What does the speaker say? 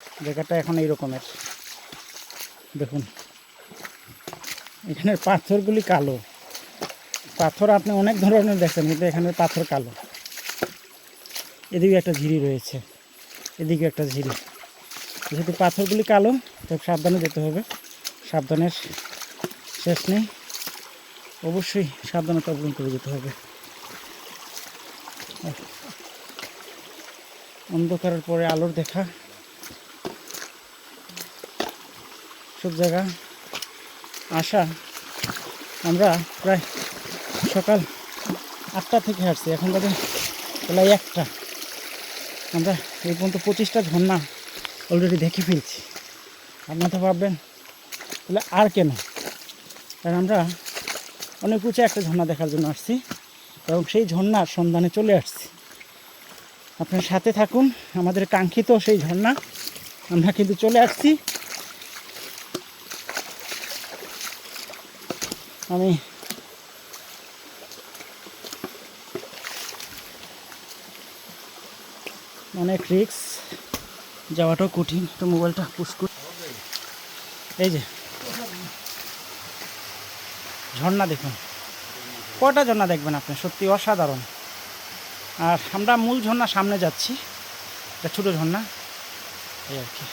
জায়গাটা এখন এই রকমের দেখুন। এখানের পাথরগুলি কালো, পাথর আপনি অনেক ধরনের দেখেন, কিন্তু এখানে পাথর কালো। এদিকে একটা ঝিরি রয়েছে, এদিকে একটা ঝিরি। যেহেতু পাথরগুলি কালো, তবে সাবধানে যেতে হবে, সাবধানের শেষ নেই, অবশ্যই সাবধানতা অবলম্বন করে যেতে হবে। অন্ধকারের পরে আলোর দেখা, সব জায়গা আসা। আমরা প্রায় সকাল 8টা থেকে হাঁটছি, এখন বাজে প্রায় 1টা। আমরা এই পর্যন্ত 25টা ঝর্ণা অলরেডি দেখে ফেলছি। আপনারা তো ভাববেন তাহলে আর কেন, কারণ আমরা অনেক উঁচু একটা ঝর্ণা দেখার জন্য আসছি এবং সেই ঝর্ণার সন্ধানে চলে আসছি। আপনার সাথে থাকুন, আমাদের কাঙ্ক্ষিত সেই ঝর্ণা আমরা কিন্তু চলে আসছি। আমি অনেক রিস্ক, যাওয়াটাও কঠিন, তো মোবাইলটা পুশ করি। এই যে ঝর্ণা দেখুন, কটা ঝর্ণা দেখবেন আপনি, সত্যি অসাধারণ। আর আমরা মূল ঝর্ণা সামনে যাচ্ছি, এটা ছোটো ঝর্ণা এই আর কি।